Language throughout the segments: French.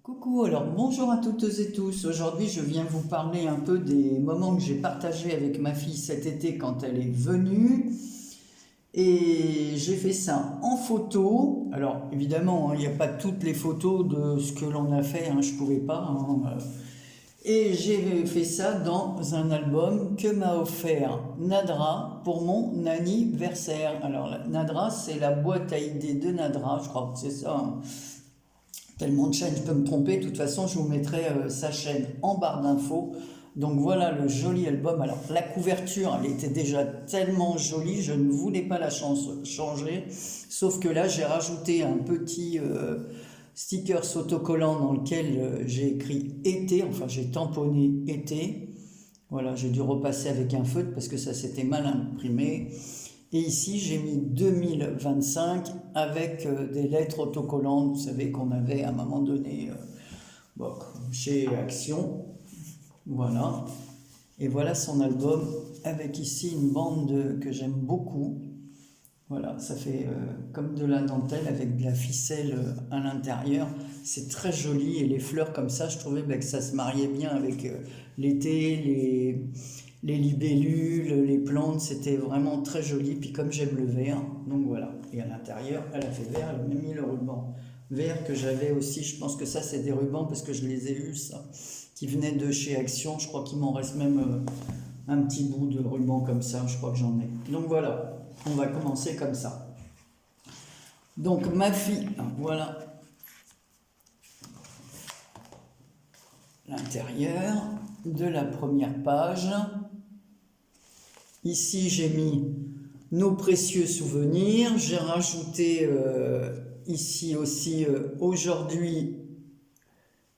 Coucou, alors bonjour à toutes et tous. Aujourd'hui, je viens vous parler un peu des moments que j'ai partagés avec ma fille cet été quand elle est venue. Et j'ai fait ça en photo. Alors évidemment, hein, il n'y a pas toutes les photos de ce que l'on a fait, hein, je ne pouvais pas. Et j'ai fait ça dans un album que m'a offert Nadra pour mon anniversaire. Alors Nadra, c'est la boîte à idées de Nadra, je crois que c'est ça, hein. Tellement de chaînes, je peux me tromper. De toute façon, je vous mettrai sa chaîne en barre d'infos. Donc voilà le joli album. Alors la couverture, elle était déjà tellement jolie, je ne voulais pas la changer. Sauf que là, j'ai rajouté un petit sticker autocollant dans lequel j'ai écrit été. Enfin, j'ai tamponné été. Voilà, j'ai dû repasser avec un feutre parce que ça s'était mal imprimé. Et ici, j'ai mis 2025 avec des lettres autocollantes, vous savez, qu'on avait à un moment donné bon, chez Action. Voilà. Et voilà son album avec ici une bande que j'aime beaucoup. Voilà, ça fait comme de la dentelle avec de la ficelle à l'intérieur. C'est très joli et les fleurs comme ça, je trouvais que ça se mariait bien avec l'été, les libellules, les plantes, c'était vraiment très joli. Puis comme j'aime le vert, donc voilà. Et à l'intérieur, elle a fait vert, elle a même mis le ruban vert que j'avais aussi. Je pense que ça, c'est des rubans parce que je les ai eus, ça, qui venaient de chez Action. Je crois qu'il m'en reste même un petit bout de ruban comme ça, je crois que j'en ai. Donc voilà. On va commencer comme ça. Donc ma fille, voilà l'intérieur de la première page. Ici j'ai mis nos précieux souvenirs. J'ai rajouté ici aussi aujourd'hui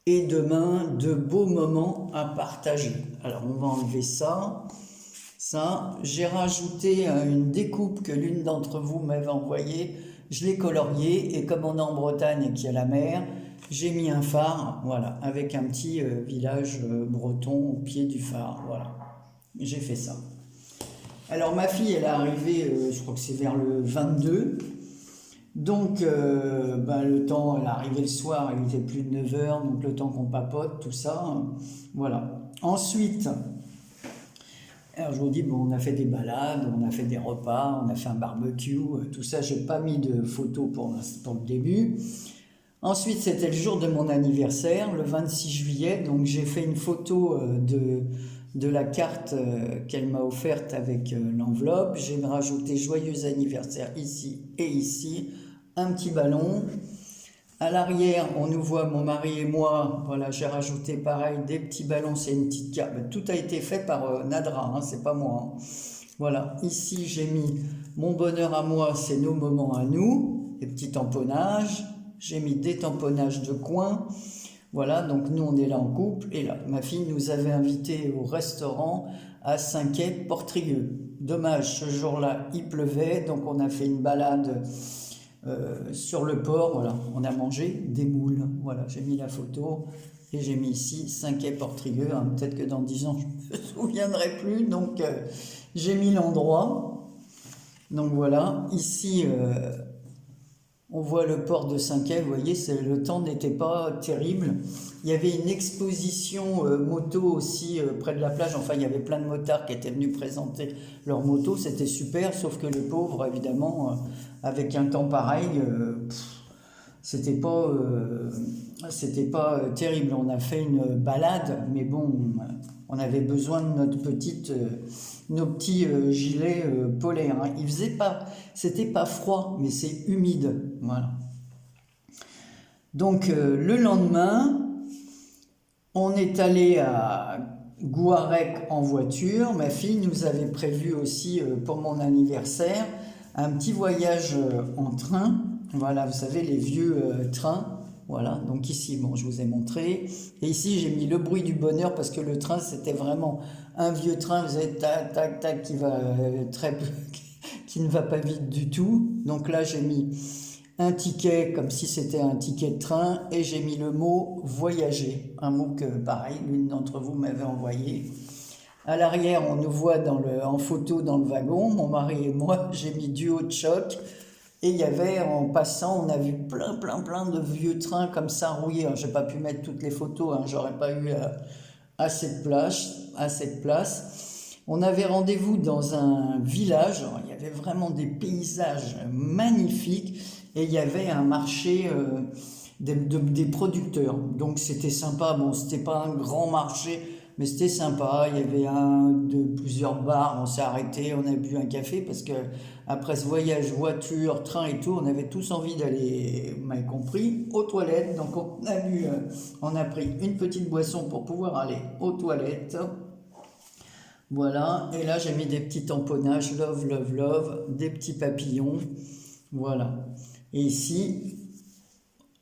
et demain de beaux moments à partager. Alors on va enlever ça. Ça, j'ai rajouté une découpe que l'une d'entre vous m'avait envoyée. Je l'ai coloriée et comme on est en Bretagne et qu'il y a la mer, j'ai mis un phare, voilà, avec un petit village breton au pied du phare, voilà. J'ai fait ça. Alors ma fille, elle est arrivée, je crois que c'est vers le 22. Donc le temps, elle est arrivée le soir, il était plus de 9 heures, donc le temps qu'on papote, tout ça, voilà. Ensuite, alors je vous dis, bon, on a fait des balades, on a fait des repas, on a fait un barbecue, tout ça, j'ai pas mis de photos pour le début. Ensuite, c'était le jour de mon anniversaire, le 26 juillet, donc j'ai fait une photo de la carte qu'elle m'a offerte avec l'enveloppe. J'ai rajouté joyeux anniversaire ici et ici, un petit ballon. À l'arrière, on nous voit, mon mari et moi, voilà, j'ai rajouté pareil des petits ballons, c'est une petite carte. Tout a été fait par Nadra, hein, c'est pas moi, hein. Voilà, ici j'ai mis mon bonheur à moi, c'est nos moments à nous, des petits tamponnages. J'ai mis des tamponnages de coin. Voilà, donc nous on est là en couple. Et là, ma fille nous avait invités au restaurant à Saint-Quay-Portrieux. Dommage, ce jour-là, il pleuvait, donc on a fait une balade sur le port, voilà, on a mangé des moules. Voilà, j'ai mis la photo et j'ai mis ici Saint-Quay-Portrieux. Hein, peut-être que dans 10 ans, je ne me souviendrai plus. Donc, j'ai mis l'endroit. Donc voilà, ici, on voit le port de Saint-Quay. Vous voyez, le temps n'était pas terrible. Il y avait une exposition moto aussi près de la plage. Enfin, il y avait plein de motards qui étaient venus présenter leurs motos. C'était super, sauf que les pauvres, évidemment, avec un temps pareil, c'était pas terrible. On a fait une balade, mais bon, on avait besoin de nos petits gilets polaires, hein. Il faisait pas, c'était pas froid, mais c'est humide, voilà. Donc le lendemain, on est allé à Gouarec en voiture. Ma fille nous avait prévu aussi pour mon anniversaire un petit voyage en train. Voilà, vous savez, les vieux trains. Voilà, donc ici, bon, je vous ai montré. Et ici, j'ai mis le bruit du bonheur parce que le train, c'était vraiment un vieux train. Vous avez tac, tac, tac, qui ne va pas vite du tout. Donc là, j'ai mis un ticket comme si c'était un ticket de train et j'ai mis le mot voyager, un mot que pareil l'une d'entre vous m'avait envoyé. À l'arrière on nous voit en photo dans le wagon, mon mari et moi. J'ai mis duo de choc Et il y avait, en passant, on a vu plein de vieux trains comme ça rouillés. Je n'ai pas pu mettre toutes les photos, hein, j'aurais pas eu assez de place. On avait rendez-vous dans un village, alors, il y avait vraiment des paysages magnifiques et il y avait un marché des producteurs. Donc c'était sympa, bon c'était pas un grand marché, mais c'était sympa. Il y avait plusieurs bars, on s'est arrêté, on a bu un café parce que après ce voyage voiture, train et tout, on avait tous envie d'aller, vous m'avez compris, aux toilettes. Donc on a pris une petite boisson pour pouvoir aller aux toilettes. Voilà, et là j'ai mis des petits tamponnages, love, love, love, des petits papillons, voilà. Et ici,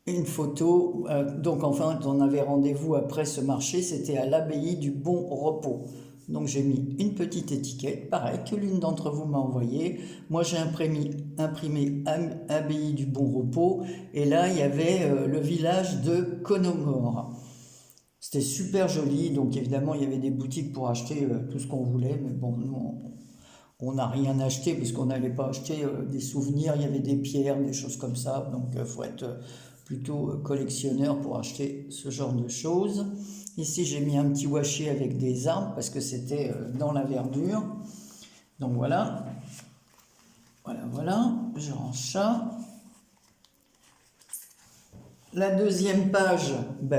une photo, donc enfin on avait rendez-vous après ce marché, c'était à l'abbaye du Bon Repos. Donc j'ai mis une petite étiquette, pareil, que l'une d'entre vous m'a envoyé. Moi j'ai imprimé abbaye du Bon Repos, et là il y avait le village de Conomore. C'était super joli, donc évidemment il y avait des boutiques pour acheter tout ce qu'on voulait, mais bon, nous on n'a rien acheté parce qu'on n'allait pas acheter des souvenirs, il y avait des pierres, des choses comme ça, donc il faut être plutôt collectionneur pour acheter ce genre de choses. Ici j'ai mis un petit washi avec des arbres parce que c'était dans la verdure, donc voilà, je range ça. La deuxième page,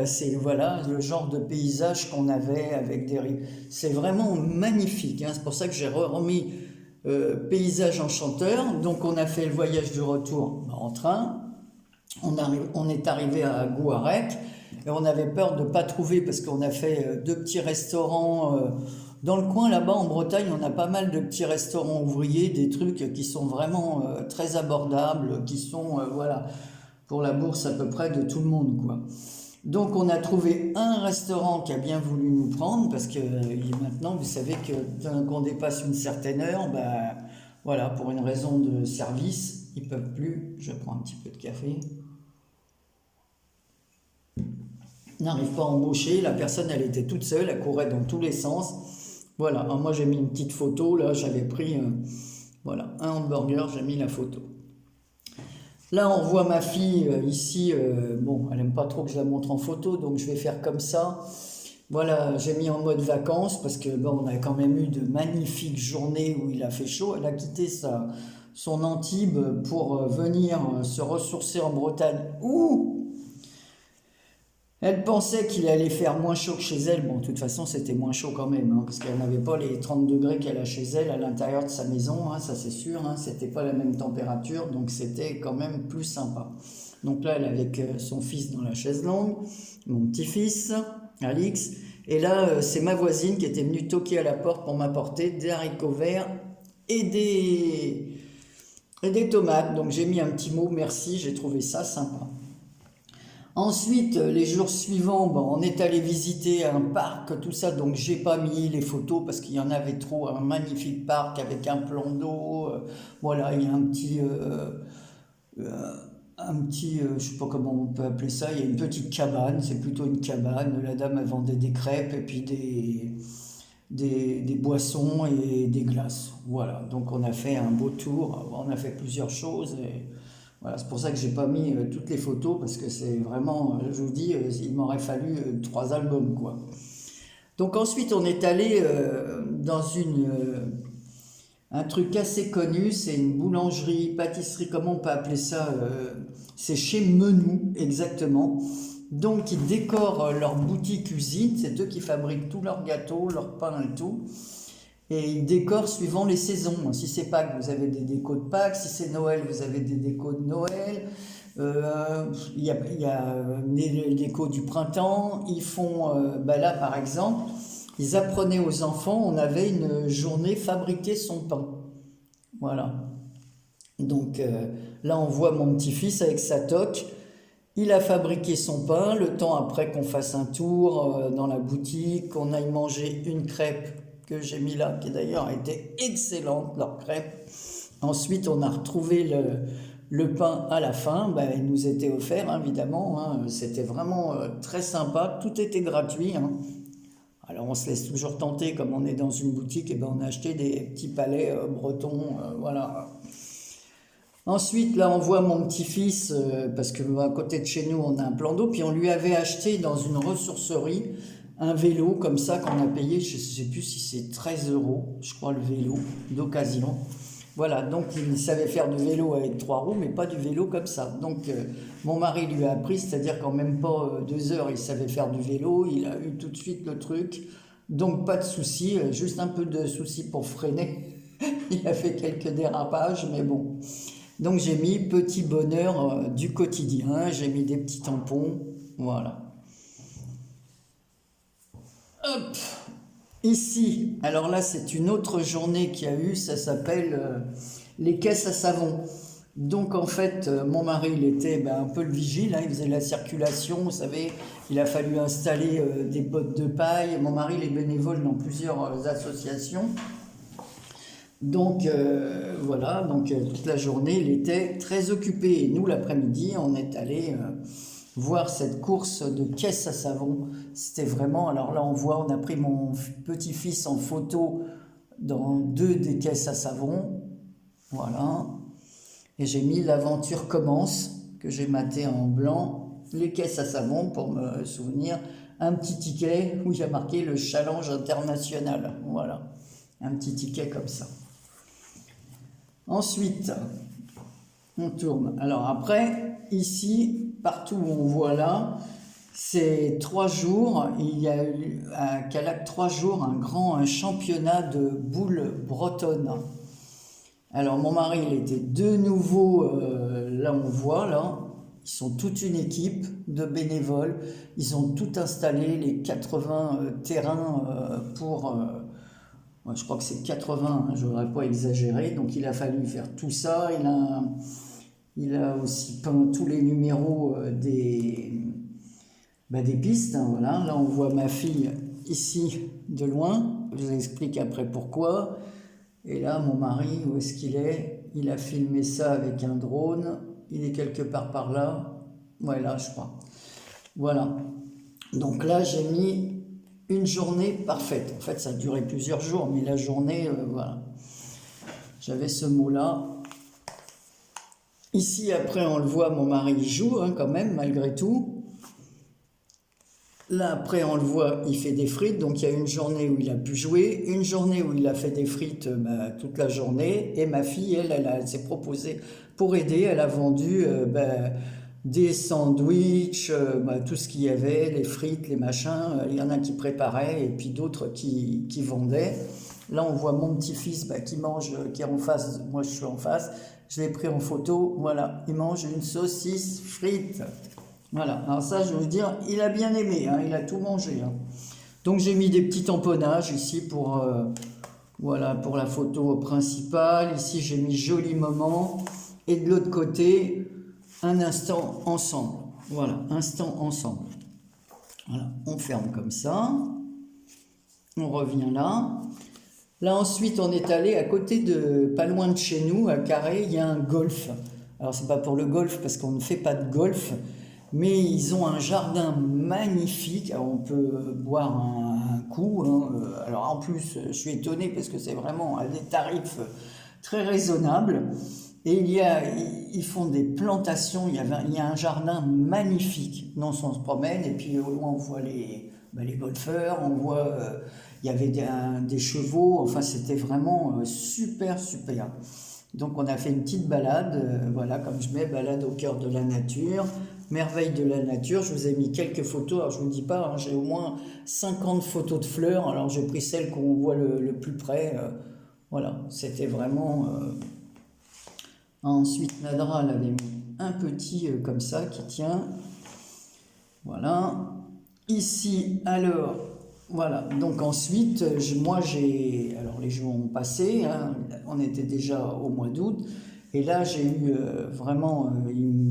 c'est voilà, le genre de paysage qu'on avait avec des rives. C'est vraiment magnifique, hein. C'est pour ça que j'ai remis paysage enchanteur. Donc on a fait le voyage du retour en train. On est arrivé à Gouarec et on avait peur de ne pas trouver parce qu'on a fait deux petits restaurants. Dans le coin là-bas en Bretagne, on a pas mal de petits restaurants ouvriers, des trucs qui sont vraiment très abordables, qui sont voilà, pour la bourse à peu près de tout le monde, quoi. Donc on a trouvé un restaurant qui a bien voulu nous prendre parce que maintenant vous savez que dès qu'on dépasse une certaine heure, voilà, pour une raison de service, ils peuvent plus. Je prends un petit peu de café. N'arrive pas à embaucher, la personne elle était toute seule, elle courait dans tous les sens. Voilà, alors moi j'ai mis une petite photo, là j'avais pris voilà, un hamburger, j'ai mis la photo. Là, on voit ma fille ici, bon, elle n'aime pas trop que je la montre en photo, donc je vais faire comme ça. Voilà, j'ai mis en mode vacances parce que bon, on a quand même eu de magnifiques journées où il a fait chaud. Elle a quitté son Antibes pour venir se ressourcer en Bretagne. Ouh! Elle pensait qu'il allait faire moins chaud que chez elle. Bon, de toute façon, c'était moins chaud quand même, hein, parce qu'elle n'avait pas les 30 degrés qu'elle a chez elle à l'intérieur de sa maison, hein, ça c'est sûr. Hein, c'était pas la même température, donc c'était quand même plus sympa. Donc là, elle est avec son fils dans la chaise longue, mon petit-fils, Alix. Et là, c'est ma voisine qui était venue toquer à la porte pour m'apporter des haricots verts et des tomates. Donc j'ai mis un petit mot, merci, j'ai trouvé ça sympa. Ensuite, les jours suivants, on est allé visiter un parc, tout ça, donc j'ai pas mis les photos parce qu'il y en avait trop, un magnifique parc avec un plan d'eau, voilà, il y a un petit, je sais pas comment on peut appeler ça, il y a une petite cabane, c'est plutôt une cabane, la dame elle vendait des crêpes et puis des boissons et des glaces, voilà, donc on a fait un beau tour, on a fait plusieurs choses et voilà, c'est pour ça que j'ai pas mis toutes les photos parce que c'est vraiment, je vous dis, il m'aurait fallu 3 albums, quoi. Donc ensuite on est allé dans un truc assez connu, c'est une boulangerie, pâtisserie, comment on peut appeler ça, c'est chez Menou exactement. Donc ils décorent leur boutique usine, c'est eux qui fabriquent tous leurs gâteaux, leurs pains et tout. Et ils décorent suivant les saisons. Si c'est Pâques, vous avez des décos de Pâques. Si c'est Noël, vous avez des décos de Noël. Il y a les décos du printemps. Ils font, là par exemple, ils apprenaient aux enfants, on avait une journée fabriquer son pain. Voilà. Donc là, on voit mon petit-fils avec sa toque. Il a fabriqué son pain. Le temps après qu'on fasse un tour dans la boutique, qu'on aille manger une crêpe que j'ai mis là, qui d'ailleurs était excellente, leur crêpe. Ensuite, on a retrouvé le pain à la fin, il nous était offert, hein, évidemment, hein. C'était vraiment très sympa, tout était gratuit, hein. Alors on se laisse toujours tenter, comme on est dans une boutique, et on a acheté des petits palets bretons, voilà. Ensuite, là, on voit mon petit-fils, parce que à côté de chez nous, on a un plan d'eau, puis on lui avait acheté dans une ressourcerie un vélo comme ça qu'on a payé, je ne sais plus si c'est 13 euros, je crois, le vélo d'occasion. Voilà, donc il savait faire du vélo avec 3 roues, mais pas du vélo comme ça. Donc mon mari lui a appris, c'est-à-dire qu'en même pas 2 heures, il savait faire du vélo, il a eu tout de suite le truc. Donc pas de souci, juste un peu de souci pour freiner. Il a fait quelques dérapages, mais bon. Donc j'ai mis petit bonheur du quotidien, j'ai mis des petits tampons, voilà. Hop, ici, alors là c'est une autre journée qu'il y a eu, ça s'appelle les caisses à savon. Donc en fait, mon mari, il était un peu le vigile, hein, il faisait la circulation, vous savez, il a fallu installer des bottes de paille. Mon mari, il est bénévole dans plusieurs associations. Donc voilà, donc toute la journée, il était très occupé. Et nous, l'après-midi, on est allé voir cette course de caisses à savon. C'était vraiment, alors là, on a pris mon petit-fils en photo dans 2 des caisses à savon. Voilà. Et j'ai mis l'aventure commence, que j'ai maté en blanc, les caisses à savon pour me souvenir. Un petit ticket où il y a marqué le challenge international. Voilà. Un petit ticket comme ça. Ensuite, on tourne. Alors après, ici, partout où on voit là, c'est 3 jours. Il y a eu à Calac 3 jours un championnat de boules bretonnes. Alors mon mari, il était de nouveau, là on voit, là, ils sont toute une équipe de bénévoles. Ils ont tout installé, les 80 terrains pour... Moi, je crois que c'est 80, hein, je n'aurais pas exagéré. Donc il a fallu faire tout ça. Il a aussi peint tous les numéros des pistes. Hein, voilà. Là, on voit ma fille ici de loin. Je vous explique après pourquoi. Et là, mon mari, où est-ce qu'il est? Il a filmé ça avec un drone. Il est quelque part par là. Ouais, là, je crois. Voilà. Donc là, j'ai mis une journée parfaite. En fait, ça a duré plusieurs jours, mais la journée, voilà. J'avais ce mot-là. Ici, après, on le voit, mon mari joue, hein, quand même, malgré tout. Là, après, on le voit, il fait des frites. Donc, il y a une journée où il a pu jouer, une journée où il a fait des frites toute la journée. Et ma fille, elle s'est proposée pour aider. Elle a vendu des sandwichs, tout ce qu'il y avait, les frites, les machins. Il y en a qui préparaient et puis d'autres qui vendaient. Là, on voit mon petit-fils qui mange, qui est en face. Moi, je suis en face. Je l'ai pris en photo. Voilà, il mange une saucisse frite. Voilà, alors ça, je veux dire, il a bien aimé, hein, il a tout mangé. Hein. Donc, j'ai mis des petits tamponnages ici pour, voilà, pour la photo principale. Ici, j'ai mis joli moment. Et de l'autre côté, un instant ensemble. Voilà, instant ensemble. Voilà, on ferme comme ça. On revient là. Là, ensuite, on est allé à côté de, pas loin de chez nous, à Carré, il y a un golf. Alors, c'est pas pour le golf, parce qu'on ne fait pas de golf, mais ils ont un jardin magnifique. Alors, on peut boire un coup. Hein. Alors, en plus, je suis étonné, parce que c'est vraiment à des tarifs très raisonnables. Et ils font des plantations, il y a un jardin magnifique. Non, on se promène, et puis au loin, on voit les golfeurs, on voit... il y avait des chevaux, enfin c'était vraiment super, super. Donc on a fait une petite balade, voilà, comme je mets, balade au cœur de la nature, merveille de la nature. Je vous ai mis quelques photos, alors je ne vous dis pas, hein, j'ai au moins 50 photos de fleurs, alors j'ai pris celle qu'on voit le plus près. Voilà, c'était vraiment... Ensuite, Nadra, elle avait mis un petit comme ça qui tient. Voilà. Ici, alors... Voilà, donc ensuite, alors les jours ont passé, hein, on était déjà au mois d'août, et là j'ai eu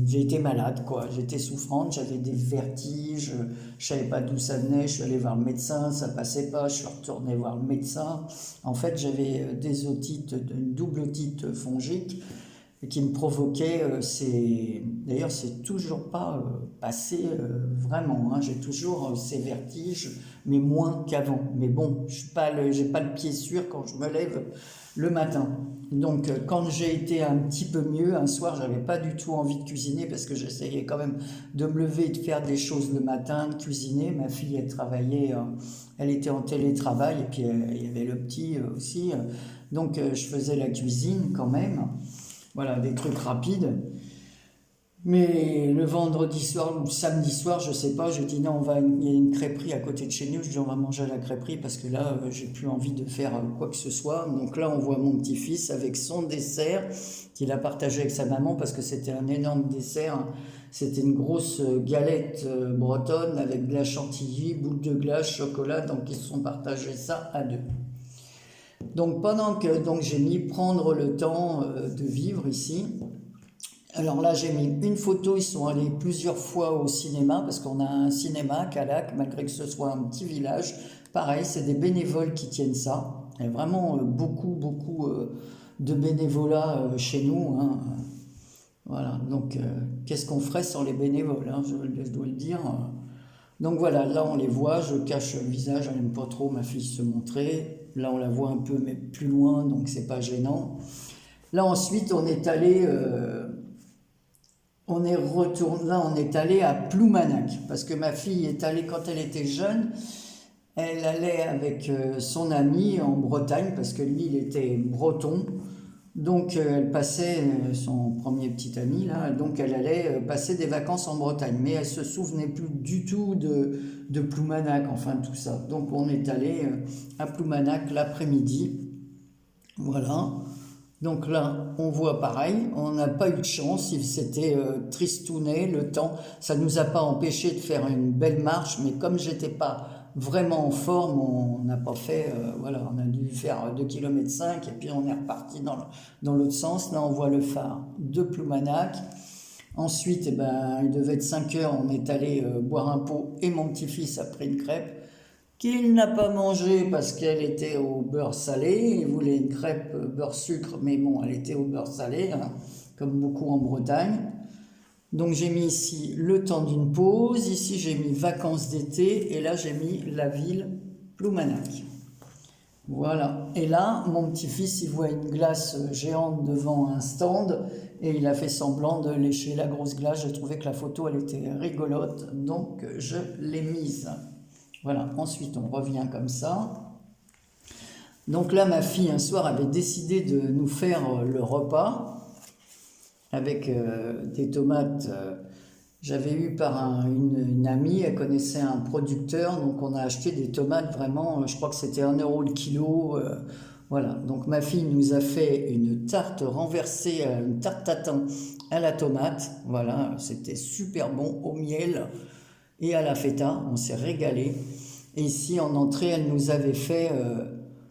j'ai été malade, quoi, j'étais souffrante, j'avais des vertiges, je savais pas d'où ça venait, je suis allée voir le médecin, ça passait pas, je suis retournée voir le médecin, en fait j'avais des otites, une double otite fongique, et qui me provoquait, d'ailleurs c'est toujours pas passé vraiment, hein. J'ai toujours ces vertiges, mais moins qu'avant. Mais bon, j'ai pas le pied sûr quand je me lève le matin. Donc quand j'ai été un petit peu mieux, un soir j'avais pas du tout envie de cuisiner parce que j'essayais quand même de me lever et de faire des choses le matin, de cuisiner. Ma fille elle travaillait, elle était en télétravail et puis il y avait le petit aussi. Donc je faisais la cuisine quand même. Voilà, des trucs rapides. Mais le vendredi soir ou le samedi soir, je sais pas, je dis non, il y a une crêperie à côté de chez nous, je dis on va manger à la crêperie parce que là, j'ai plus envie de faire quoi que ce soit. Donc là, on voit mon petit-fils avec son dessert qu'il a partagé avec sa maman parce que c'était un énorme dessert. C'était une grosse galette bretonne avec de la chantilly, boule de glace, chocolat, donc ils se sont partagés ça à deux. Donc pendant que j'ai mis prendre le temps de vivre ici, alors là j'ai mis une photo, ils sont allés plusieurs fois au cinéma, parce qu'on a un cinéma à Calac, malgré que ce soit un petit village. Pareil, c'est des bénévoles qui tiennent ça. Il y a vraiment beaucoup de bénévolat chez nous, hein. Voilà, donc qu'est-ce qu'on ferait sans les bénévoles, hein, je dois le dire. Donc voilà, là on les voit, je cache le visage, elle n'aime pas trop ma fille se montrer. Là on la voit un peu mais plus loin, donc c'est pas gênant. Là ensuite on est allé, on est allé à Ploumanac, parce que ma fille est allée quand elle était jeune, elle allait avec son ami en Bretagne, parce que lui il était breton. Donc elle passait, son premier petit ami là, donc elle allait passer des vacances en Bretagne, mais elle se souvenait plus du tout de Ploumanac, enfin tout ça. Donc on est allé à Ploumanac l'après-midi, voilà. Donc là, on voit pareil, on n'a pas eu de chance, c'était tristounet, le temps, ça ne nous a pas empêché de faire une belle marche, mais comme j'étais pas vraiment en forme, on n'a pas fait, voilà, on a dû faire 2,5 km et puis on est reparti dans l'autre sens. Là, on voit le phare de Ploumanac. Ensuite, eh ben, il devait être 5 heures, on est allé boire un pot et mon petit-fils a pris une crêpe qu'il n'a pas mangé parce qu'elle était au beurre salé. Il voulait une crêpe beurre sucre, mais bon, elle était au beurre salé, hein, comme beaucoup en Bretagne. Donc j'ai mis ici le temps d'une pause, ici j'ai mis vacances d'été, et là j'ai mis la ville Ploumanac. Voilà, et là mon petit-fils il voit une glace géante devant un stand, et il a fait semblant de lécher la grosse glace. J'ai trouvé que la photo elle était rigolote, donc je l'ai mise. Voilà, ensuite on revient comme ça. Donc là ma fille un soir avait décidé de nous faire le repas, avec des tomates. J'avais eu par une amie, elle connaissait un producteur, donc on a acheté des tomates vraiment, je crois que c'était 1 euro le kilo. Voilà, donc ma fille nous a fait une tarte renversée, une tarte tatin à la tomate. Voilà, c'était super bon, au miel et à la feta, on s'est régalé. Et ici en entrée, elle nous avait fait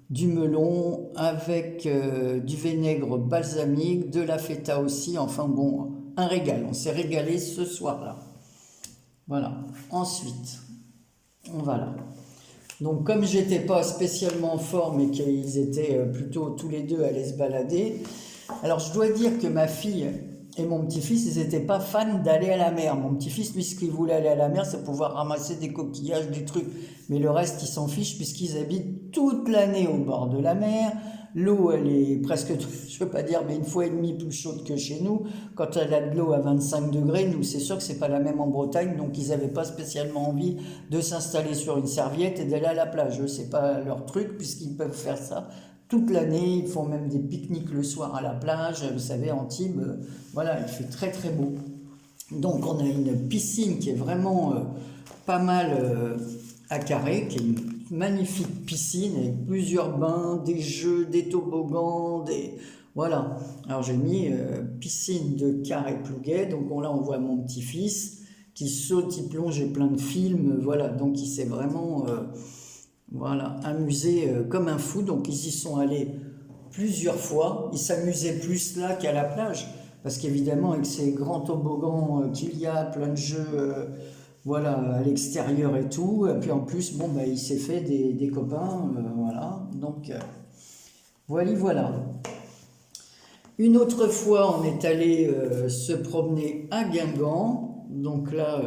du melon avec du vinaigre balsamique, de la feta aussi, enfin bon, un régal. On s'est régalé ce soir-là. Voilà. Ensuite, on va là. Donc comme j'étais pas spécialement en forme et qu'ils étaient plutôt tous les deux à aller se balader, alors je dois dire que ma fille et mon petit-fils, ils n'étaient pas fans d'aller à la mer. Mon petit-fils, lui, ce qu'il voulait aller à la mer, c'est pouvoir ramasser des coquillages, des trucs. Mais le reste, ils s'en fichent puisqu'ils habitent toute l'année au bord de la mer. L'eau, elle est presque, je ne veux pas dire, mais 1,5 fois plus chaude que chez nous. Quand elle a de l'eau à 25 degrés, nous, c'est sûr que c'est pas la même en Bretagne. Donc, ils n'avaient pas spécialement envie de s'installer sur une serviette et d'aller à la plage. Eux, c'est pas leur truc puisqu'ils peuvent faire ça toute l'année. Ils font même des pique-niques le soir à la plage. Vous savez, Antibes, voilà, il fait très très beau. Donc on a une piscine qui est vraiment pas mal à Carré, qui est une magnifique piscine avec plusieurs bains, des jeux, des toboggans, voilà. Alors j'ai mis piscine de Carré-Plouguet. Donc là on voit mon petit-fils qui saute, il plonge et plein de films. Voilà, donc il s'est vraiment... voilà, amusé comme un fou. Donc ils y sont allés plusieurs fois. Ils s'amusaient plus là qu'à la plage, parce qu'évidemment avec ces grands toboggans qu'il y a, plein de jeux, voilà, à l'extérieur et tout. Et puis en plus, bon, bah, il s'est fait des copains, voilà. Donc voilà. Une autre fois, on est allé se promener à Guingamp. Donc là,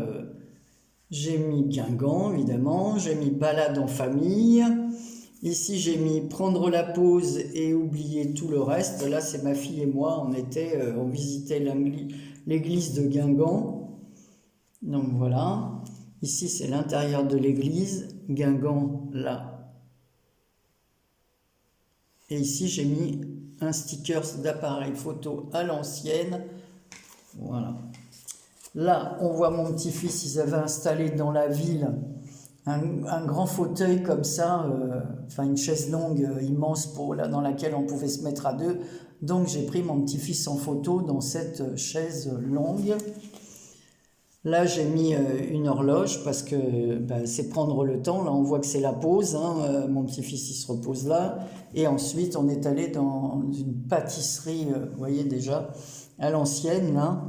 j'ai mis Guingamp, évidemment. J'ai mis balade en famille. Ici, j'ai mis prendre la pause et oublier tout le reste. Là, c'est ma fille et moi. On visitait l'église de Guingamp. Donc voilà. Ici, c'est l'intérieur de l'église. Guingamp, là. Et ici, j'ai mis un sticker d'appareil photo à l'ancienne. Voilà. Là, on voit mon petit-fils, ils avaient installé dans la ville un grand fauteuil comme ça, enfin une chaise longue immense dans laquelle on pouvait se mettre à deux. Donc j'ai pris mon petit-fils en photo dans cette chaise longue. Là j'ai mis une horloge parce que c'est prendre le temps. Là on voit que c'est la pause, hein. Mon petit-fils il se repose là. Et ensuite on est allé dans une pâtisserie, vous voyez déjà, à l'ancienne là,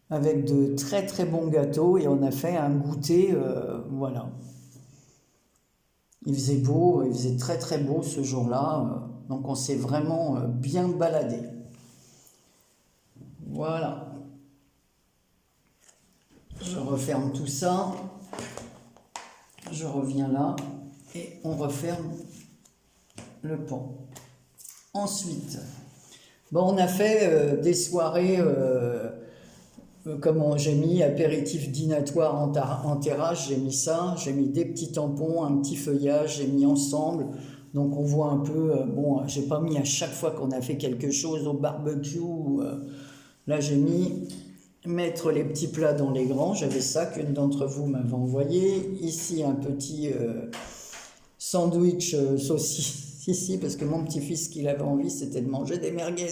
avec de très très bons gâteaux et on a fait un goûter, voilà. Il faisait beau, il faisait très très beau ce jour-là, donc on s'est vraiment bien baladé. Voilà. Je referme tout ça, je reviens là et on referme le pan. Ensuite, on a fait des soirées... comme j'ai mis apéritif dînatoire en terrasse, j'ai mis ça, j'ai mis des petits tampons, un petit feuillage, j'ai mis ensemble, donc on voit un peu, j'ai pas mis à chaque fois qu'on a fait quelque chose au barbecue, là j'ai mis mettre les petits plats dans les grands, j'avais ça qu'une d'entre vous m'avait envoyé, ici un petit sandwich saucisse, ici, parce que mon petit-fils, ce qu'il avait envie, c'était de manger des merguez.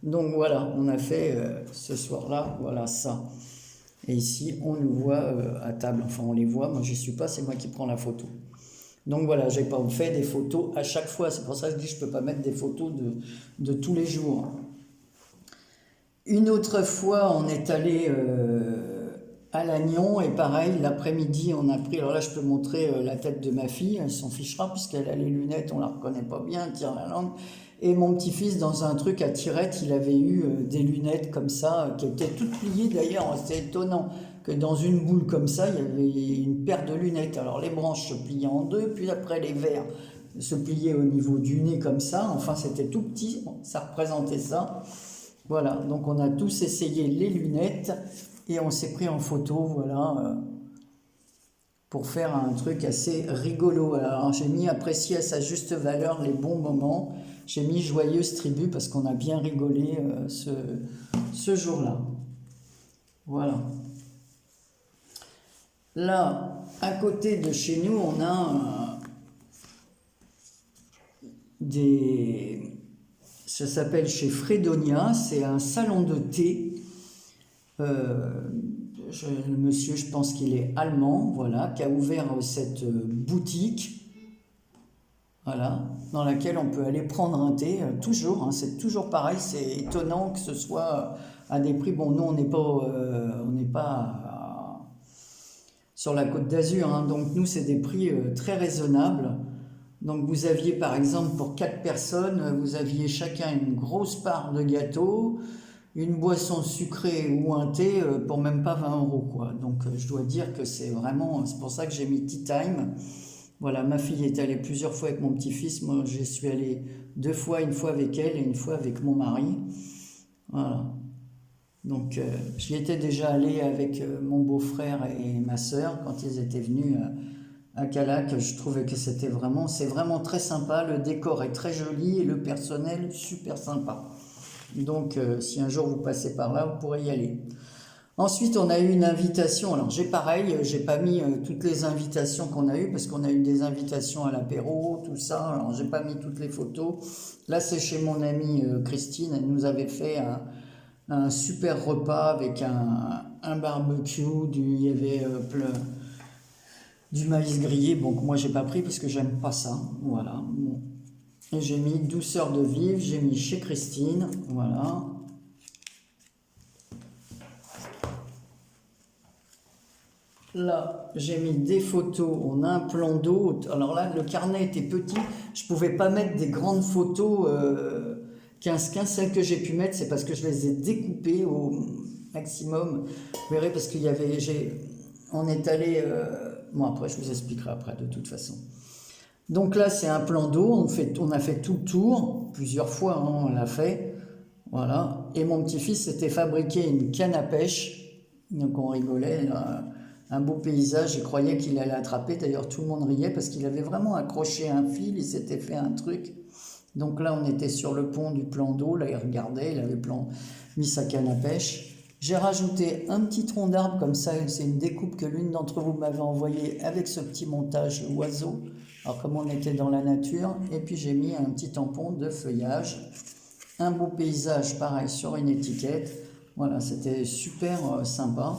Donc voilà, on a fait ce soir-là, voilà ça. Et ici, on nous voit à table, enfin on les voit, moi j'y suis pas, c'est moi qui prends la photo. Donc voilà, j'ai pas fait des photos à chaque fois, c'est pour ça que je dis que je peux pas mettre des photos de tous les jours. Une autre fois, on est allé à Lannion et pareil, l'après-midi, on a pris, alors là je peux montrer la tête de ma fille, elle s'en fichera puisqu'elle a les lunettes, on la reconnaît pas bien, elle tire la langue. Et mon petit-fils, dans un truc à tirette, il avait eu des lunettes comme ça, qui étaient toutes pliées d'ailleurs. C'est étonnant que dans une boule comme ça, il y avait une paire de lunettes. Alors les branches se pliaient en deux, puis après les verres se pliaient au niveau du nez comme ça. Enfin, c'était tout petit, ça représentait ça. Voilà, donc on a tous essayé les lunettes et on s'est pris en photo, voilà, pour faire un truc assez rigolo. Alors j'ai mis apprécier à sa juste valeur les bons moments. J'ai mis joyeuse tribu parce qu'on a bien rigolé ce jour-là. Voilà. Là, à côté de chez nous, on a ça s'appelle chez Fredonia, c'est un salon de thé. Le monsieur, je pense qu'il est allemand, voilà, qui a ouvert cette boutique. Voilà, dans laquelle on peut aller prendre un thé, toujours, hein, c'est toujours pareil, c'est étonnant que ce soit à des prix, bon, nous on n'est pas sur la Côte d'Azur, hein, donc nous c'est des prix très raisonnables. Donc vous aviez par exemple pour 4 personnes, vous aviez chacun une grosse part de gâteau, une boisson sucrée ou un thé pour même pas 20 € quoi. Donc je dois dire que c'est pour ça que j'ai mis Tea Time. Voilà, ma fille est allée plusieurs fois avec mon petit-fils, moi j'y suis allé 2 fois, une fois avec elle et une fois avec mon mari. Voilà. Donc j'y étais déjà allé avec mon beau-frère et ma sœur quand ils étaient venus à Calac. Je trouvais que c'est vraiment très sympa, le décor est très joli et le personnel super sympa. Donc si un jour vous passez par là, vous pourrez y aller. Ensuite, on a eu une invitation. Alors, j'ai pas mis toutes les invitations qu'on a eues parce qu'on a eu des invitations à l'apéro, tout ça. Alors, j'ai pas mis toutes les photos. Là, c'est chez mon amie Christine. Elle nous avait fait un super repas avec un barbecue. Il y avait du maïs grillé. Bon, moi, j'ai pas pris parce que j'aime pas ça. Voilà. Bon. Et j'ai mis douceur de vivre. J'ai mis chez Christine. Voilà. Là, j'ai mis des photos, on a un plan d'eau. Alors là, le carnet était petit, je ne pouvais pas mettre des grandes photos 15-15. Celles que j'ai pu mettre, c'est parce que je les ai découpées au maximum. Vous verrez, parce qu'il y avait... on est allé... bon, après, je vous expliquerai après, de toute façon. Donc là, c'est un plan d'eau. On a fait tout le tour. Plusieurs fois, hein, on l'a fait. Voilà. Et mon petit-fils s'était fabriqué une canne à pêche. Donc on rigolait, là. Un beau paysage, il croyait qu'il allait attraper. D'ailleurs, tout le monde riait parce qu'il avait vraiment accroché un fil, il s'était fait un truc. Donc là, on était sur le pont du plan d'eau, là, il regardait, il avait mis sa canne à pêche. J'ai rajouté un petit tronc d'arbre comme ça, c'est une découpe que l'une d'entre vous m'avait envoyée avec ce petit montage oiseau. Alors comme on était dans la nature, et puis j'ai mis un petit tampon de feuillage. Un beau paysage, pareil, sur une étiquette. Voilà, c'était super sympa.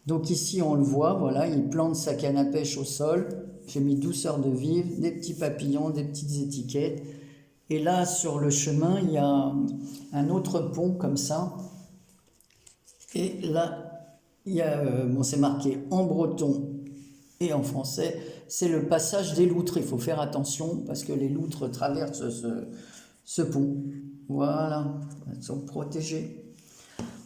Donc ici, on le voit, voilà, il plante sa canne à pêche au sol. J'ai mis douceur de vivre, des petits papillons, des petites étiquettes. Et là, sur le chemin, il y a un autre pont comme ça. Et là, il y a, bon, c'est marqué en breton et en français, c'est le passage des loutres. Il faut faire attention parce que les loutres traversent ce pont. Voilà, elles sont protégées.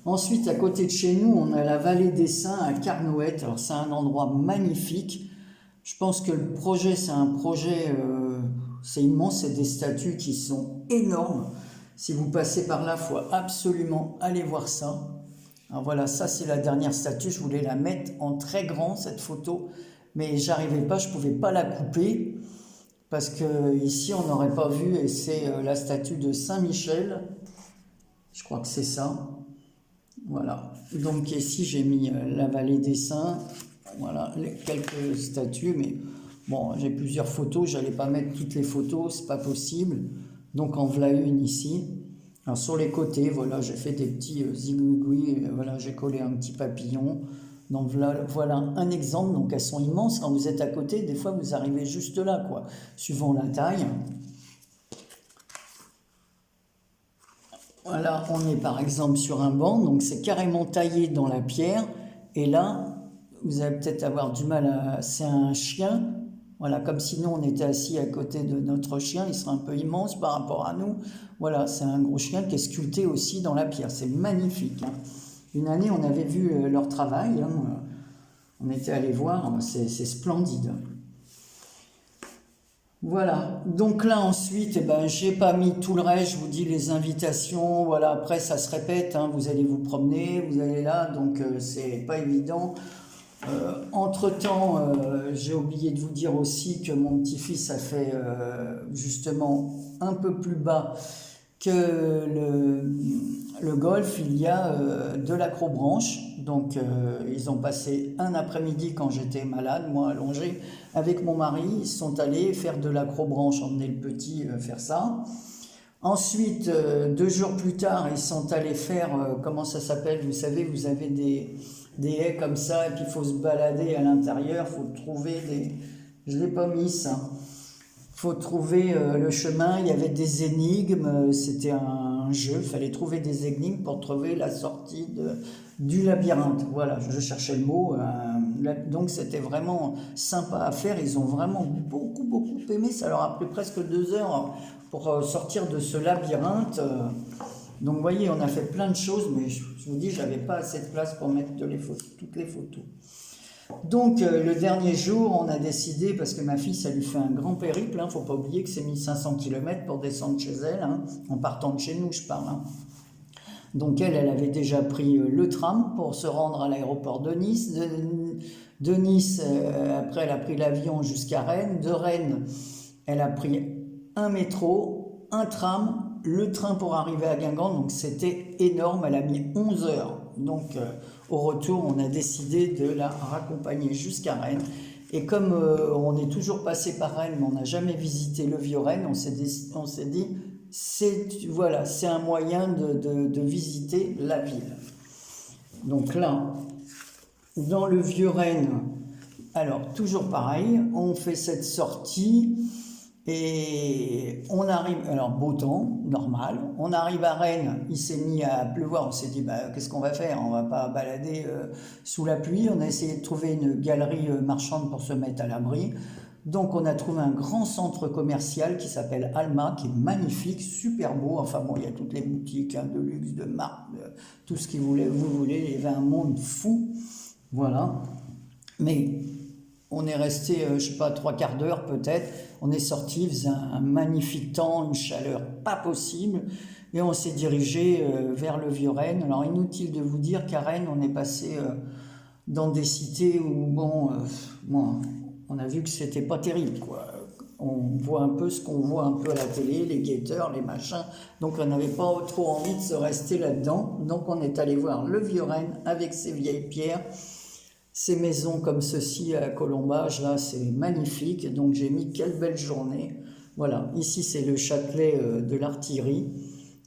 Ensuite, à côté de chez nous, on a la vallée des Saints à Carnouët. Alors, c'est un endroit magnifique. Je pense que le projet, c'est un projet, c'est immense. C'est des statues qui sont énormes. Si vous passez par là, il faut absolument aller voir ça. Alors voilà, ça, c'est la dernière statue. Je voulais la mettre en très grand, cette photo. Mais j'arrivais pas, je pouvais pas la couper. Parce que ici, on n'aurait pas vu. Et c'est la statue de Saint-Michel. Je crois que c'est ça. Voilà, donc ici j'ai mis la vallée des Saints, voilà, quelques statues, mais bon, j'ai plusieurs photos, j'allais pas mettre toutes les photos, c'est pas possible, donc en voilà une ici. Alors sur les côtés, voilà, j'ai fait des petits zigouigouis, voilà, j'ai collé un petit papillon, donc voilà un exemple, donc elles sont immenses, quand vous êtes à côté, des fois vous arrivez juste là, quoi, suivant la taille. Voilà, on est par exemple sur un banc, donc c'est carrément taillé dans la pierre. Et là, vous allez peut-être avoir du mal à... C'est un chien, voilà, comme si nous on était assis à côté de notre chien, il serait un peu immense par rapport à nous. Voilà, c'est un gros chien qui est sculpté aussi dans la pierre, c'est magnifique. Hein. Une année, on avait vu leur travail, hein. On était allé voir, c'est splendide. Voilà, donc là ensuite, eh ben, j'ai pas mis tout le reste, je vous dis les invitations, voilà, après ça se répète, hein, vous allez vous promener, vous allez là, donc c'est pas évident. Entre-temps, j'ai oublié de vous dire aussi que mon petit-fils a fait justement un peu plus bas que le golf, il y a de l'acrobranche. Donc ils ont passé un après-midi quand j'étais malade, moi allongé, avec mon mari. Ils sont allés faire de l'acrobranche, emmener le petit faire ça. Ensuite, 2 jours plus tard, ils sont allés faire, comment ça s'appelle, vous savez, vous avez des haies comme ça, et puis il faut se balader à l'intérieur, il faut trouver des... Je ne l'ai pas mis ça. Il faut trouver le chemin, il y avait des énigmes, c'était un jeu, il fallait trouver des énigmes pour trouver la sortie du labyrinthe. Voilà, je cherchais le mot, donc c'était vraiment sympa à faire, ils ont vraiment beaucoup aimé, ça leur a pris presque 2 heures pour sortir de ce labyrinthe. Donc vous voyez, on a fait plein de choses, mais je vous dis, j'avais pas assez de place pour mettre toutes les photos. Donc le dernier jour, on a décidé, parce que ma fille, ça lui fait un grand périple, hein, faut pas oublier que c'est 1500 km pour descendre chez elle, hein, en partant de chez nous, je parle. Hein. Donc elle avait déjà pris le tram pour se rendre à l'aéroport de Nice. De Nice, après elle a pris l'avion jusqu'à Rennes. De Rennes, elle a pris un métro, un tram, le train pour arriver à Guingamp. Donc c'était énorme, elle a mis 11 heures. Donc au retour, on a décidé de la raccompagner jusqu'à Rennes. Et comme on est toujours passé par Rennes, mais on n'a jamais visité le Vieux-Rennes, on s'est dit, voilà, c'est un moyen de visiter la ville. Donc là, dans le Vieux-Rennes, alors toujours pareil, on fait cette sortie et on arrive, alors beau temps, normal, on arrive à Rennes, il s'est mis à pleuvoir, on s'est dit qu'est-ce qu'on va faire, on va pas balader sous la pluie, on a essayé de trouver une galerie marchande pour se mettre à l'abri. Donc on a trouvé un grand centre commercial qui s'appelle Alma, qui est magnifique, super beau. Enfin bon, il y a toutes les boutiques hein, de luxe, de marque, tout ce que vous voulez. Il y avait un monde fou, voilà. Mais on est resté, je sais pas, 3/4 d'heure peut-être. On est sorti, il faisait un magnifique temps, une chaleur pas possible. Et on s'est dirigé vers le Vieux-Rennes. Alors inutile de vous dire qu'à Rennes, on est passé dans des cités où, bon, on a vu que c'était pas terrible, quoi. On voit un peu ce qu'on voit un peu à la télé, les guetteurs, les machins. Donc on n'avait pas trop envie de se rester là-dedans. Donc on est allé voir le Vieux-Rennes avec ses vieilles pierres. Ces maisons comme ceci à Colombage, là, c'est magnifique. Donc j'ai mis quelle belle journée. Voilà, ici c'est le Châtelet de l'Artillerie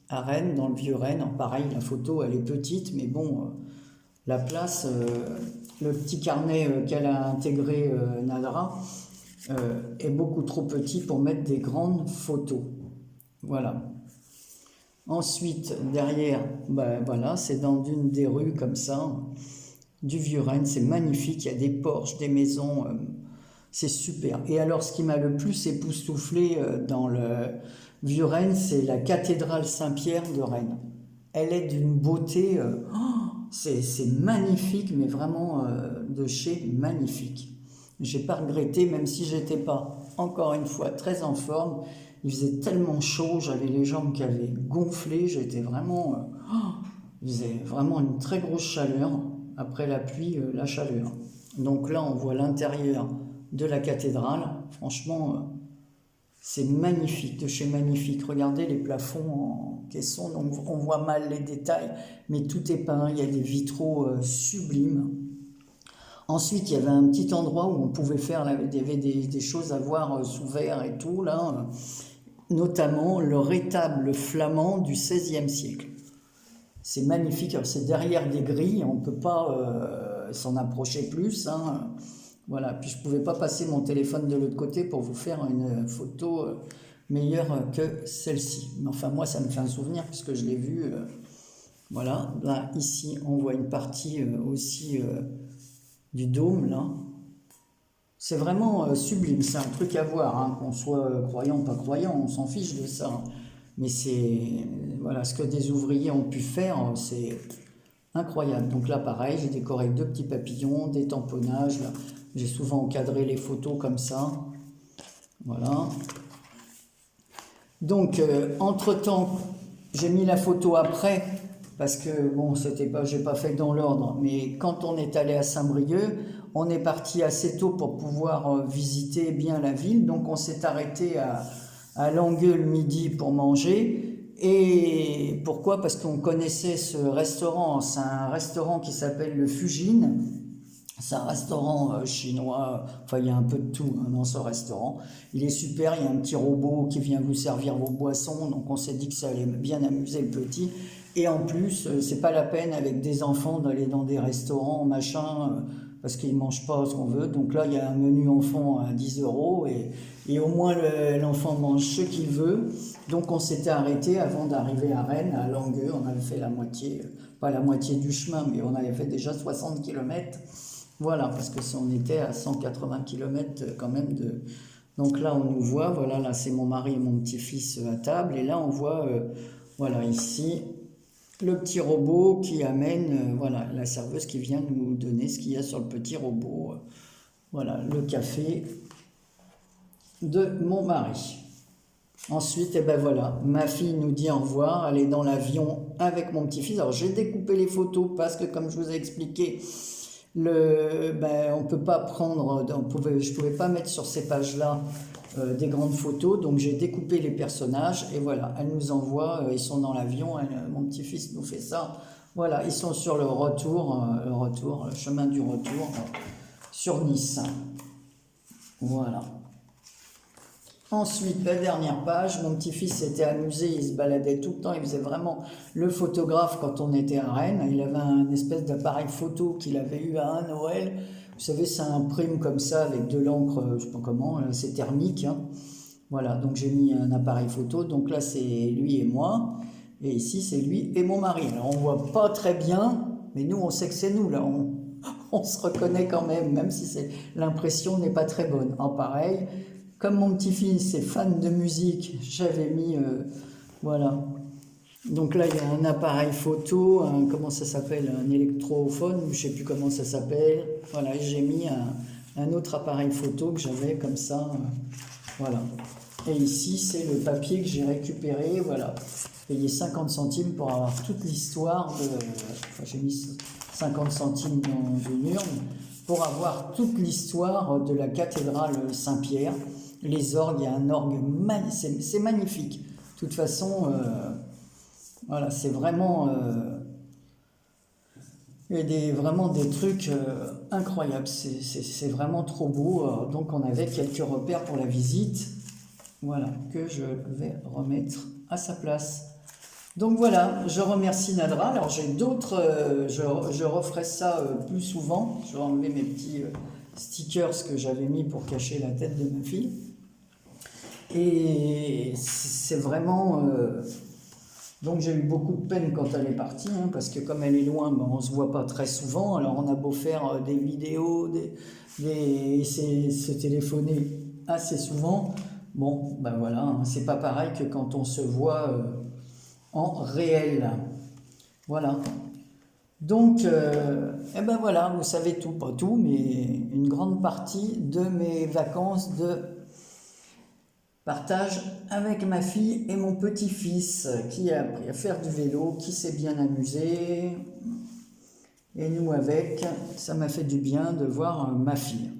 à Rennes, dans le Vieux-Rennes. Pareil, la photo, elle est petite, mais bon, la place, le petit carnet qu'elle a intégré Nadra est beaucoup trop petit pour mettre des grandes photos. Voilà. Ensuite, derrière, ben, voilà, c'est dans une des rues comme ça, du Vieux-Rennes, c'est magnifique, il y a des porches, des maisons, c'est super. Et alors, ce qui m'a le plus époustouflé dans le Vieux-Rennes, c'est la cathédrale Saint-Pierre de Rennes. Elle est d'une beauté, c'est magnifique, mais vraiment de chez magnifique. J'ai pas regretté, même si j'étais pas, encore une fois, très en forme. Il faisait tellement chaud, j'avais les jambes qui avaient gonflé, j'étais vraiment... il faisait vraiment une très grosse chaleur. Après la pluie, la chaleur. Donc là, on voit l'intérieur de la cathédrale. Franchement, c'est magnifique, de chez magnifique. Regardez les plafonds en caisson, donc on voit mal les détails, mais tout est peint, il y a des vitraux sublimes. Ensuite, il y avait un petit endroit où on pouvait faire, il y avait des choses à voir sous verre et tout, là, notamment le rétable flamand du XVIe siècle. C'est magnifique, alors c'est derrière des grilles, on ne peut pas s'en approcher plus, hein. Voilà, puis je ne pouvais pas passer mon téléphone de l'autre côté pour vous faire une photo meilleure que celle-ci. Mais enfin, moi, ça me fait un souvenir puisque je l'ai vu. Voilà, là, ici, on voit une partie aussi du dôme, là. C'est vraiment sublime, c'est un truc à voir, hein, qu'on soit croyant ou pas croyant, on s'en fiche de ça. Mais c'est, voilà, ce que des ouvriers ont pu faire, c'est incroyable. Donc là, pareil, j'ai décoré 2 petits papillons, des tamponnages, là. J'ai souvent encadré les photos comme ça. Voilà. Donc, entre-temps, j'ai mis la photo après, parce que, bon, c'était pas, j'ai pas fait dans l'ordre, mais quand on est allé à Saint-Brieuc, on est parti assez tôt pour pouvoir visiter bien la ville. Donc, on s'est arrêté à Langueux midi pour manger. Et pourquoi? Parce qu'on connaissait ce restaurant. C'est un restaurant qui s'appelle le Fujin. C'est un restaurant chinois, enfin il y a un peu de tout hein, dans ce restaurant. Il est super, il y a un petit robot qui vient vous servir vos boissons, donc on s'est dit que ça allait bien amuser le petit. Et en plus, c'est pas la peine avec des enfants d'aller dans des restaurants, machin, parce qu'ils mangent pas ce qu'on veut. Donc là, il y a un menu enfant à 10 € et au moins l'enfant mange ce qu'il veut. Donc on s'était arrêté avant d'arriver à Rennes, à Langueux, on avait fait la moitié, pas la moitié du chemin, mais on avait fait déjà 60 km. Voilà, parce que si on était à 180 km quand même de... Donc là, on nous voit, voilà, là c'est mon mari et mon petit-fils à table, et là on voit, voilà, ici, le petit robot qui amène, voilà, la serveuse qui vient nous donner ce qu'il y a sur le petit robot. Voilà, le café de mon mari. Ensuite, eh ben voilà, ma fille nous dit au revoir, elle est dans l'avion avec mon petit-fils. Alors j'ai découpé les photos parce que comme je vous ai expliqué, on peut pas prendre, je pouvais pas mettre sur ces pages-là des grandes photos, donc j'ai découpé les personnages et voilà, elle nous envoie, ils sont dans l'avion, mon petit-fils nous fait ça, voilà, ils sont sur le chemin du retour sur Nice, voilà. Ensuite, la dernière page, mon petit-fils s'était amusé, il se baladait tout le temps, il faisait vraiment le photographe quand on était à Rennes. Il avait un espèce d'appareil photo qu'il avait eu à un Noël. Vous savez, ça imprime comme ça avec de l'encre, je ne sais pas comment, c'est thermique. Hein. Voilà, donc j'ai mis un appareil photo. Donc là, c'est lui et moi. Et ici, c'est lui et mon mari. Alors, on ne voit pas très bien, mais nous, on sait que c'est nous, là. on se reconnaît quand même, même si l'impression n'est pas très bonne. En pareil, comme mon petit-fils est fan de musique, j'avais mis, voilà. Donc là, il y a un appareil photo, comment ça s'appelle, un électrophone, je ne sais plus comment ça s'appelle. Voilà, j'ai mis un autre appareil photo que j'avais comme ça, voilà. Et ici, c'est le papier que j'ai récupéré, voilà. Payé 50 centimes pour avoir toute l'histoire de... Enfin, j'ai mis 50 centimes dans une urne pour avoir toute l'histoire de la cathédrale Saint-Pierre. Les orgues, il y a un orgue, c'est magnifique. De toute façon, voilà, c'est vraiment... il y a vraiment des trucs incroyables, c'est vraiment trop beau. Donc on avait quelques repères pour la visite, voilà, que je vais remettre à sa place. Donc voilà, je remercie Nadra. Alors j'ai d'autres, je referai ça plus souvent. Je vais enlever mes petits stickers que j'avais mis pour cacher la tête de ma fille. Et c'est vraiment... donc j'ai eu beaucoup de peine quand elle est partie, hein, parce que comme elle est loin, ben, on ne se voit pas très souvent. Alors on a beau faire des vidéos, se téléphoner assez souvent. Bon, ben voilà, hein, c'est pas pareil que quand on se voit en réel. Voilà. Donc, eh ben voilà, vous savez tout, pas tout, mais une grande partie de mes vacances de partage avec ma fille et mon petit-fils qui a appris à faire du vélo, qui s'est bien amusé. Et nous avec, ça m'a fait du bien de voir ma fille.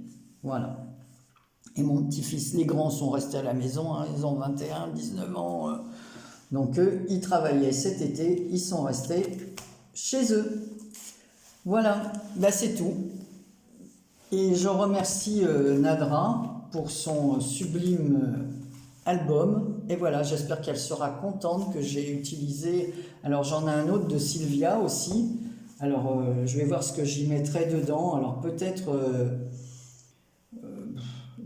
Voilà. Et mon petit-fils, les grands sont restés à la maison, hein, ils ont 21, 19 ans. Donc eux, ils travaillaient cet été, ils sont restés chez eux. Voilà, là c'est tout. Et je remercie Nadra pour son sublime album. Et voilà, j'espère qu'elle sera contente que j'ai utilisé. Alors j'en ai un autre de Sylvia aussi. Alors je vais voir ce que j'y mettrai dedans. Alors peut-être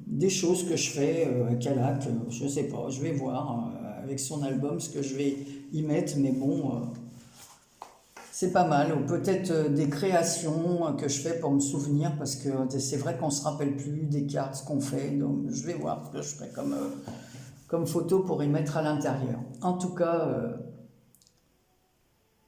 des choses que je fais à Calac, je sais pas, je vais voir avec son album ce que je vais y mettre. Mais bon, c'est pas mal. Ou peut-être des créations que je fais pour me souvenir, parce que c'est vrai qu'on se rappelle plus des cartes, ce qu'on fait. Donc je vais voir ce que je ferai comme photo pour y mettre à l'intérieur. En tout cas,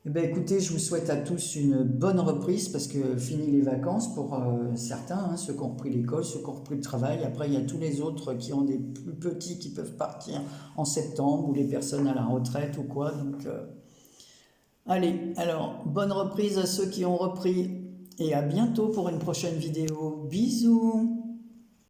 eh bien, écoutez, je vous souhaite à tous une bonne reprise, parce que fini les vacances pour certains, hein, ceux qui ont repris l'école, ceux qui ont repris le travail. Après, il y a tous les autres qui ont des plus petits qui peuvent partir en septembre, ou les personnes à la retraite ou quoi. Donc, allez, alors, bonne reprise à ceux qui ont repris, et à bientôt pour une prochaine vidéo. Bisous!